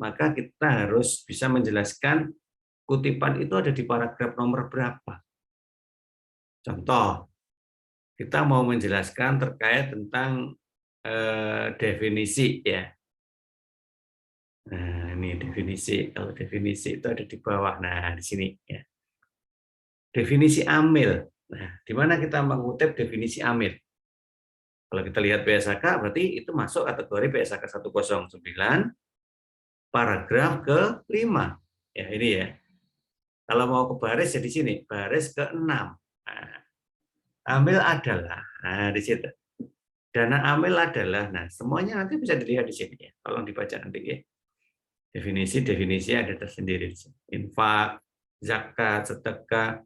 maka kita harus bisa menjelaskan kutipan itu ada di paragraf nomor berapa. Contoh, kita mau menjelaskan terkait tentang definisi, ya. Nah, ini definisi. Kalau definisi itu ada di bawah. Nah, di sini, ya. Definisi amil. Nah, di mana kita mengutip definisi amil? Kalau kita lihat PSAK, berarti itu masuk kategori PSAK 109, paragraf ke-5. Ya, ini ya. Kalau mau ke baris, ya di sini. Baris ke-6. Nah, amil adalah, nah di situ. Dana amil adalah, nah semuanya nanti bisa dilihat di sini ya. Tolong dibaca nanti ya. Definisi ada tersendiri di sini. Infak, zakat, sedekah,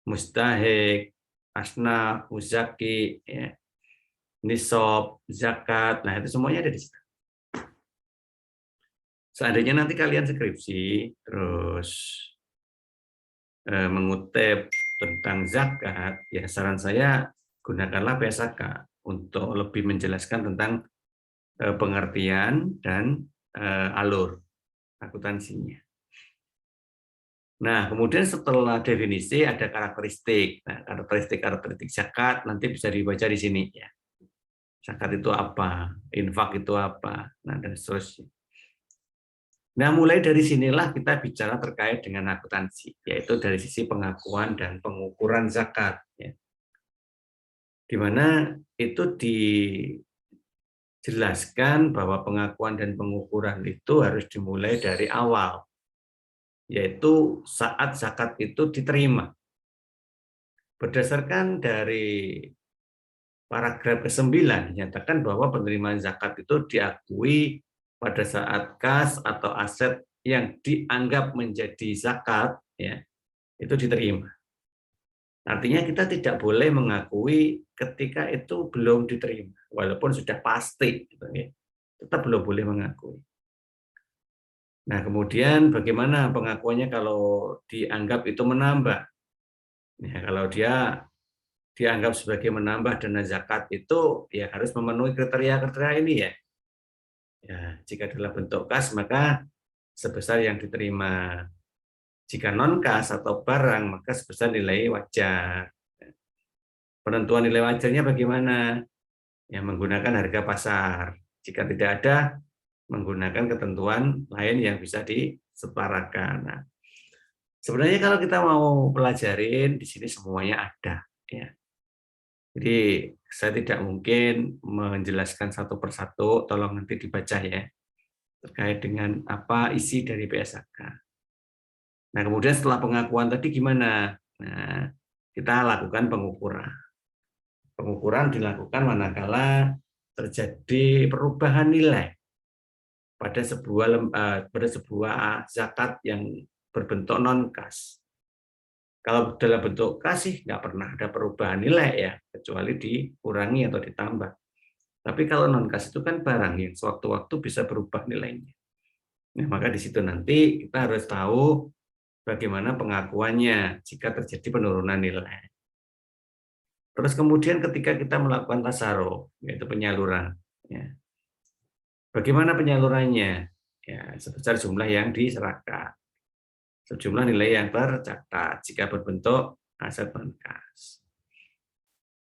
mustahik, asnaf, muzaki, ya, nisab, zakat. Nah, itu semuanya ada di situ. Seandainya nanti kalian skripsi terus mengutip tentang zakat, ya saran saya gunakanlah PSAK. untuk lebih menjelaskan tentang pengertian dan alur akuntansinya. Nah, kemudian setelah definisi ada karakteristik. Nah, karakteristik zakat nanti bisa dibaca di sini ya. Zakat itu apa? Infak itu apa? Nah, dan seterusnya. Nah, mulai dari sinilah kita bicara terkait dengan akuntansi, yaitu dari sisi pengakuan dan pengukuran zakat. Ya. Di mana itu dijelaskan bahwa pengakuan dan pengukuran itu harus dimulai dari awal, yaitu saat zakat itu diterima. Berdasarkan dari paragraf ke-9 dinyatakan bahwa penerimaan zakat itu diakui pada saat kas atau aset yang dianggap menjadi zakat ya, itu diterima. Artinya kita tidak boleh mengakui ketika itu belum diterima, walaupun sudah pasti, gitu, ya. Tetap belum boleh mengakui. Nah, kemudian bagaimana pengakuannya kalau dianggap itu menambah? Ya, kalau dia dianggap sebagai menambah dana zakat itu ya harus memenuhi kriteria-kriteria ini ya. Ya, jika dalam bentuk kas maka sebesar yang diterima. Jika non kas atau barang maka sebesar nilai wajar. Penentuan nilai wajarnya bagaimana? Ya, menggunakan harga pasar. Jika tidak ada, menggunakan ketentuan lain yang bisa disetarakan. Nah, sebenarnya kalau kita mau pelajarin di sini semuanya ada. Ya. Jadi saya tidak mungkin menjelaskan satu persatu, tolong nanti dibaca ya, terkait dengan apa isi dari PSAK. Nah, kemudian setelah pengakuan tadi gimana? Nah, kita lakukan pengukuran. Pengukuran dilakukan manakala terjadi perubahan nilai pada sebuah zakat yang berbentuk non kas. Kalau dalam bentuk kas sih nggak pernah ada perubahan nilai ya, kecuali dikurangi atau ditambah. Tapi kalau non kas itu kan barang yang sewaktu-waktu bisa berubah nilainya. Nah, maka di situ nanti kita harus tahu bagaimana pengakuannya jika terjadi penurunan nilai. Terus kemudian ketika kita melakukan tasarruf, yaitu penyaluran, ya. Bagaimana penyalurannya? Ya, sebesar jumlah yang diserahkan. Sejumlah nilai yang tercatat jika berbentuk aset non kas.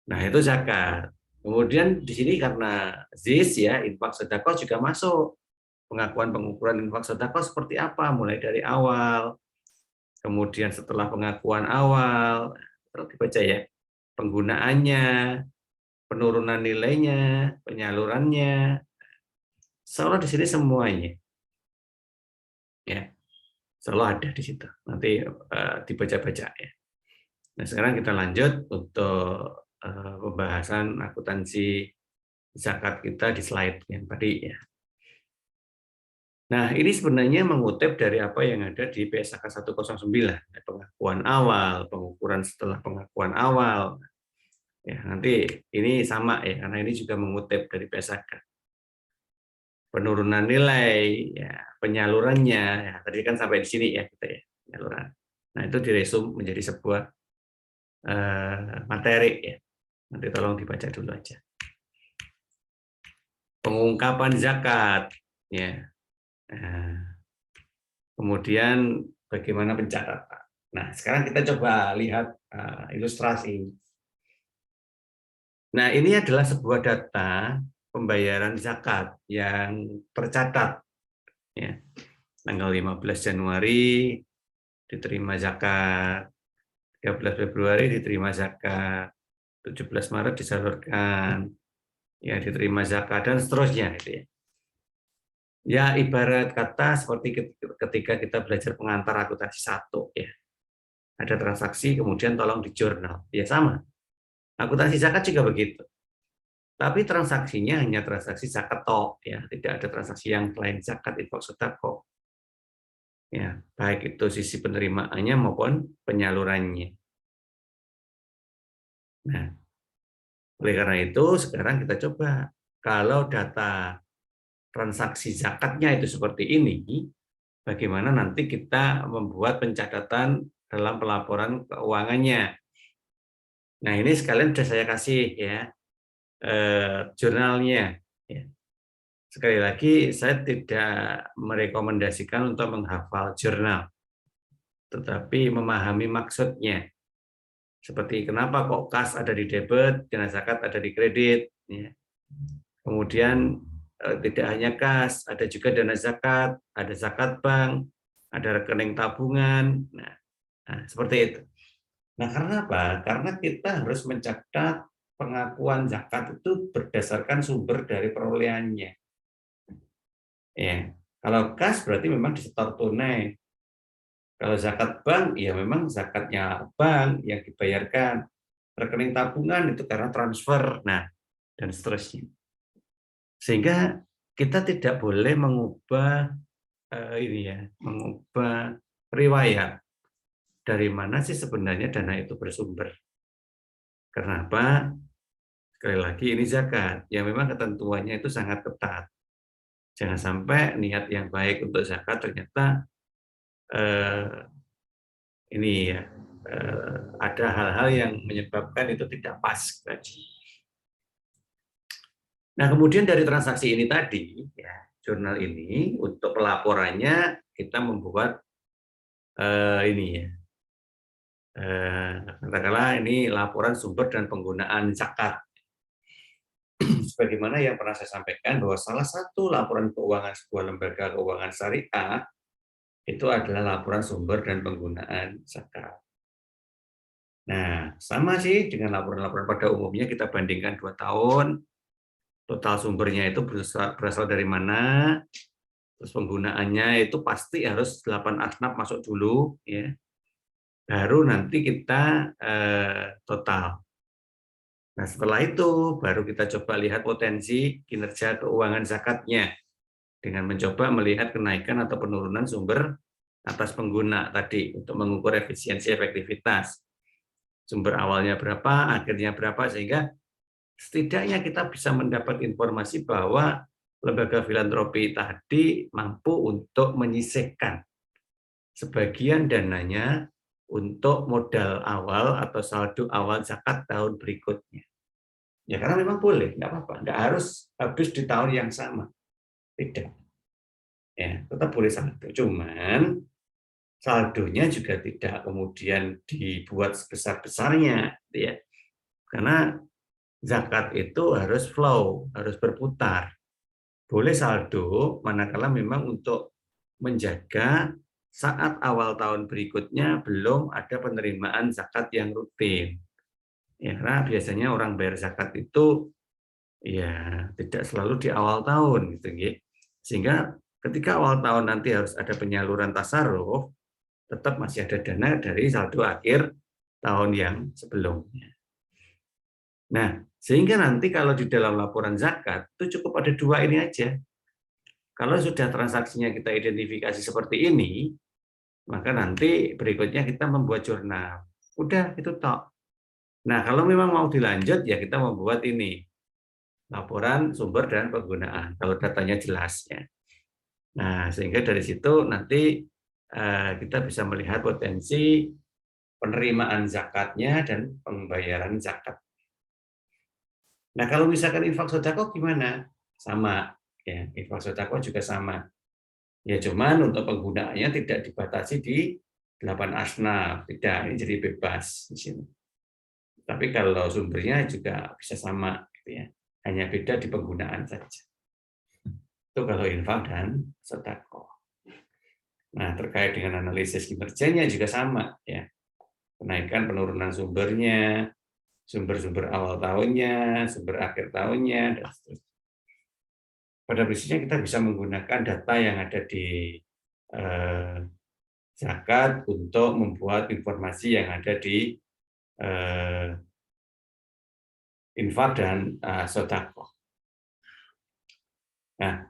Nah, itu zakat. Kemudian di sini karena ZIS ya, infak sedekah juga masuk. Pengakuan pengukuran infak sedekah seperti apa? Mulai dari awal. Kemudian setelah pengakuan awal, terus dibaca ya, penggunaannya, penurunan nilainya, penyalurannya. Seolah di sini semuanya. Ya, selalu ada di situ. Nanti dibaca-baca ya. Nah, sekarang kita lanjut untuk pembahasan akuntansi zakat kita di slide yang tadi ya. Nah, ini sebenarnya mengutip dari apa yang ada di PSAK 109, pengakuan awal, pengukuran setelah pengakuan awal. Ya, nanti ini sama ya, karena ini juga mengutip dari PSAK. Penurunan nilai, ya, penyalurannya, ya, tadi kan sampai di sini ya kita ya, penyaluran. Nah, itu diresum menjadi sebuah materi ya. Nanti tolong dibaca dulu aja. Pengungkapan zakat, ya. Nah, kemudian bagaimana pencatatan. Nah, sekarang kita coba lihat ilustrasi. Nah, ini adalah sebuah data pembayaran zakat yang tercatat. Ya. Tanggal 15 Januari diterima zakat, 13 Februari diterima zakat, 17 Maret disalurkan, ya diterima zakat, dan seterusnya. Gitu ya. Ya, ibarat kata seperti ketika kita belajar pengantar akuntansi 1 ya. Ada transaksi kemudian tolong di jurnal. Ya sama. Akuntansi zakat juga begitu. Tapi transaksinya hanya transaksi zakat tok ya, tidak ada transaksi yang lain zakat infak sedekah. Ya, baik itu sisi penerimaannya maupun penyalurannya. Nah, oleh karena itu sekarang kita coba kalau data transaksi zakatnya itu seperti ini, bagaimana nanti kita membuat pencatatan dalam pelaporan keuangannya. Nah, ini sekalian sudah saya kasih ya. jurnalnya. Ya. Sekali lagi, saya tidak merekomendasikan untuk menghafal jurnal, tetapi memahami maksudnya. Seperti kenapa kok kas ada di debit, dana zakat ada di kredit. Ya. Kemudian tidak hanya kas, ada juga dana zakat, ada zakat bank, ada rekening tabungan. Nah, seperti itu. Nah, karena apa? Karena kita harus mencatat pengakuan zakat itu berdasarkan sumber dari perolehannya. Ya, kalau kas berarti memang disetor tunai. Kalau zakat bank, ya memang zakatnya bank yang dibayarkan. Rekening tabungan itu karena transfer, nah dan seterusnya. Sehingga kita tidak boleh mengubah mengubah riwayat dari mana sih sebenarnya dana itu bersumber. Kenapa? Sekali lagi ini zakat, yang memang ketentuannya itu sangat ketat. Jangan sampai niat yang baik untuk zakat ternyata ini ya ada hal-hal yang menyebabkan itu tidak pas tadi. Nah, kemudian dari transaksi ini tadi, ya, jurnal ini untuk pelaporannya kita membuat ini ya, katakanlah ini laporan sumber dan penggunaan zakat. Sebagaimana yang pernah saya sampaikan bahwa salah satu laporan keuangan sebuah lembaga keuangan syariah itu adalah laporan sumber dan penggunaan zakat. Nah, sama sih dengan laporan-laporan pada umumnya kita bandingkan 2 tahun, total sumbernya itu berasal dari mana, terus penggunaannya itu pasti harus 8 asnaf masuk dulu, ya. Baru nanti kita total. Nah, setelah itu baru kita coba lihat potensi kinerja keuangan zakatnya dengan mencoba melihat kenaikan atau penurunan sumber atas pengguna tadi untuk mengukur efisiensi efektivitas. Sumber awalnya berapa, akhirnya berapa, sehingga setidaknya kita bisa mendapat informasi bahwa lembaga filantropi tadi mampu untuk menyisihkan sebagian dananya untuk modal awal atau saldo awal zakat tahun berikutnya. Ya karena memang boleh, nggak apa-apa, nggak harus habis di tahun yang sama, tidak. Ya, tetap boleh saldo. Cuman saldonya juga tidak kemudian dibuat sebesar-besarnya, ya. Karena zakat itu harus flow, harus berputar. Boleh saldo manakala memang untuk menjaga saat awal tahun berikutnya belum ada penerimaan zakat yang rutin. Ya, karena biasanya orang bayar zakat itu ya tidak selalu di awal tahun gitu, ya. Sehingga ketika awal tahun nanti harus ada penyaluran tasarruf, tetap masih ada dana dari saldo akhir tahun yang sebelumnya. Nah, sehingga nanti kalau di dalam laporan zakat itu cukup ada 2 ini aja. Kalau sudah transaksinya kita identifikasi seperti ini, maka nanti berikutnya kita membuat jurnal. Udah, itu tok. Nah, kalau memang mau dilanjut, ya kita membuat ini, laporan sumber dan penggunaan, kalau datanya jelas. Ya. Nah, sehingga dari situ nanti kita bisa melihat potensi penerimaan zakatnya dan pembayaran zakat. Nah, kalau misalkan infak sedekah gimana? Sama, ya, infak sedekah juga sama. Ya, cuman untuk penggunaannya tidak dibatasi di 8 asnaf, tidak, ini jadi bebas di sini. Tapi kalau sumbernya juga bisa sama, gitu ya. Hanya beda di penggunaan saja. Itu kalau infak dan sedekah. Nah, terkait dengan analisis kinerjanya juga sama, ya. Kenaikan penurunan sumbernya, sumber-sumber awal tahunnya, sumber akhir tahunnya, dan seterusnya. Pada prinsipnya kita bisa menggunakan data yang ada di zakat untuk membuat informasi yang ada di infak dan sedekah. Nah,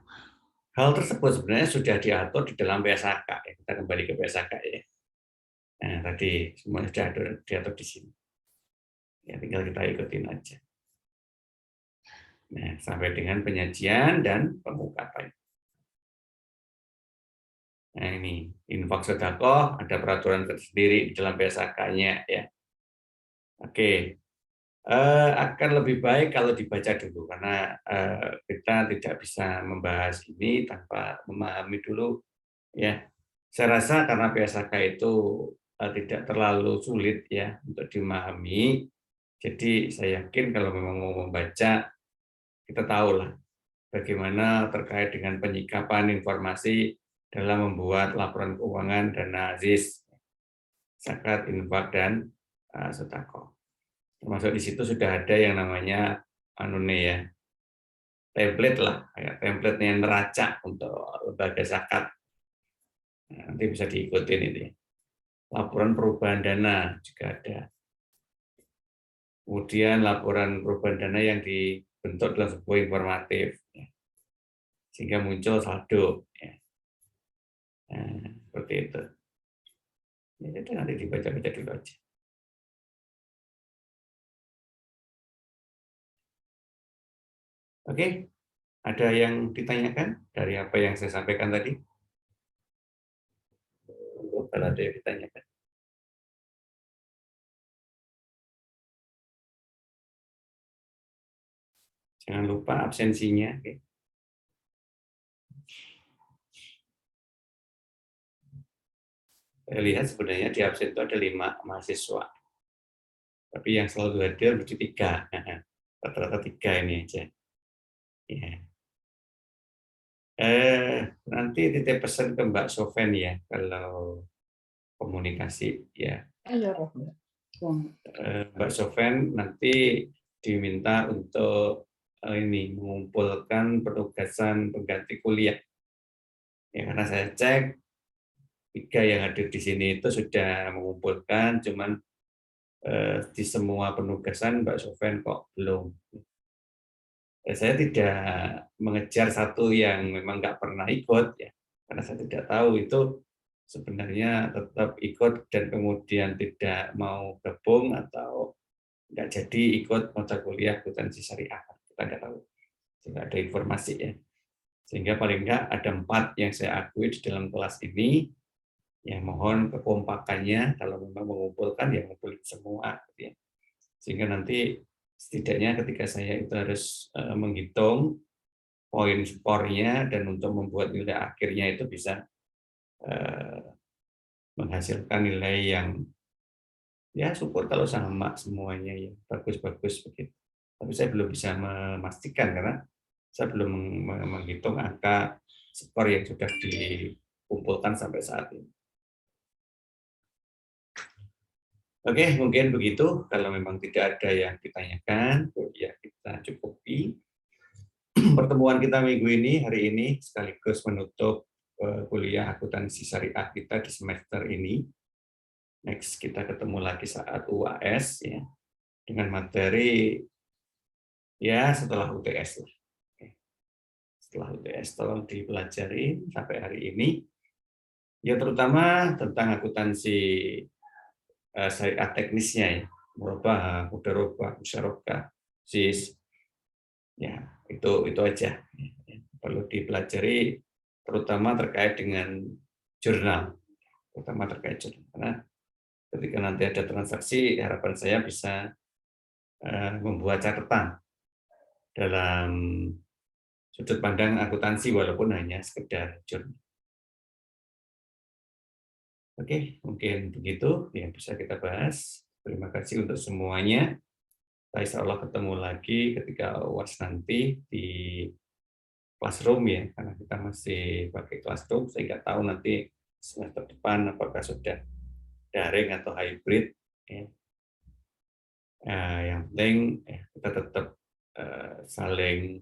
hal tersebut sebenarnya sudah diatur di dalam PSAK. Ya. Kita kembali ke PSAK ya. Nah, tadi semuanya sudah diatur di sini. Ya, tinggal kita ikutin aja. Nah, sampai dengan penyajian dan pengungkapan. Nah, ini infak sedekah ada peraturan tersendiri di dalam PSAK-nya ya. Oke. Akan lebih baik kalau dibaca dulu, karena kita tidak bisa membahas ini tanpa memahami dulu, ya. Saya rasa karena PSAK itu tidak terlalu sulit ya untuk dimahami, jadi saya yakin kalau memang mau membaca, kita tahulah bagaimana terkait dengan penyikapan informasi dalam membuat laporan keuangan dana ZIS, zakat, infak, dan sedekah. Termasuk di situ sudah ada yang namanya ya, template lah, kayak template-nya neraca untuk lembaga zakat. Nah, nanti bisa diikutin ini. Laporan perubahan dana juga ada. Kemudian laporan perubahan dana yang dibentuk dalam sebuah informatif, ya, sehingga muncul saldo. Ya. Nah, seperti itu. Ya, itu nanti dibaca-baca dulu aja. Oke, ada yang ditanyakan dari apa yang saya sampaikan tadi? Kalau ada yang ditanyakan. Jangan lupa absensinya. Oke. Saya lihat sebenarnya di absen itu ada 5 mahasiswa. Tapi yang selalu hadir berarti 3. Rata-rata 3 ini aja. Ya. Nanti titip pesan ke Mbak Sofen ya, kalau komunikasi ya. Mbak Sofen nanti diminta untuk ini mengumpulkan penugasan pengganti kuliah. Ya, karena saya cek 3 yang hadir di sini itu sudah mengumpulkan, cuman di semua penugasan Mbak Sofen kok belum. Saya tidak mengejar satu yang memang nggak pernah ikut ya, karena saya tidak tahu itu sebenarnya tetap ikut dan kemudian tidak mau gabung atau nggak jadi ikut mata kuliah akuntansi syariah, kita nggak tahu, tidak ada informasi ya. Sehingga paling nggak ada 4 yang saya akui di dalam kelas ini, yang mohon kekompakannya kalau memang mengumpulkan ya ngumpulin semua, gitu ya. Sehingga nanti setidaknya ketika saya itu harus menghitung poin skornya dan untuk membuat nilai akhirnya itu bisa menghasilkan nilai yang ya syukur kalau sama semuanya ya bagus-bagus begitu. Tapi saya belum bisa memastikan karena saya belum menghitung angka skor yang sudah dikumpulkan sampai saat ini. Oke, mungkin begitu. Kalau memang tidak ada yang ditanyakan, ya kita cukupi pertemuan kita minggu ini, hari ini, sekaligus menutup kuliah akuntansi syariah kita di semester ini. Next, kita ketemu lagi saat UAS, ya, dengan materi ya setelah UTS lah. Setelah UTS tolong dipelajari sampai hari ini. Ya terutama tentang akuntansi syariah teknisnya ya, murabah, mudharabah, musyarakah, SIS. Ya, itu aja. Perlu dipelajari terutama terkait dengan jurnal. Terutama terkait jurnal. Karena ketika nanti ada transaksi, harapan saya bisa membuat catatan dalam sudut pandang akuntansi walaupun hanya sekedar jurnal. Oke, mungkin begitu yang bisa kita bahas. Terima kasih untuk semuanya. Kita insya Allah ketemu lagi ketika UAS nanti di classroom ya, karena kita masih pakai classroom. Saya nggak tahu nanti semester depan apakah sudah daring atau hybrid. Ya. Yang penting kita tetap saling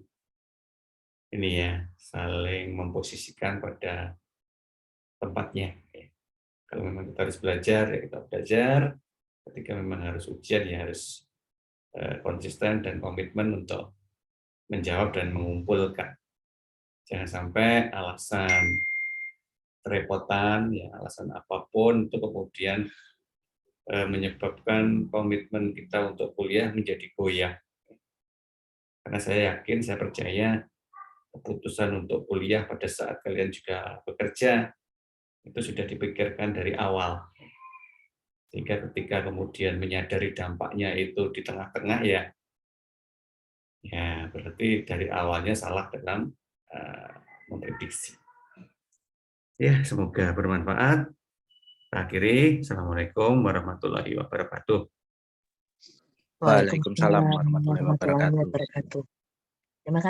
ini ya, saling memposisikan pada tempatnya. Ya. Kalau memang kita harus belajar, ya kita belajar. Ketika memang harus ujian, ya harus konsisten dan komitmen untuk menjawab dan mengumpulkan. Jangan sampai alasan kerepotan, ya alasan apapun itu kemudian menyebabkan komitmen kita untuk kuliah menjadi goyah. Karena saya yakin, saya percaya keputusan untuk kuliah pada saat kalian juga bekerja itu sudah dipikirkan dari awal. Sehingga ketika kemudian menyadari dampaknya itu di tengah-tengah ya berarti dari awalnya salah dalam memprediksi. Ya, semoga bermanfaat. Akhiri, Assalamualaikum warahmatullahi wabarakatuh. Waalaikumsalam warahmatullahi wabarakatuh. Terima kasih.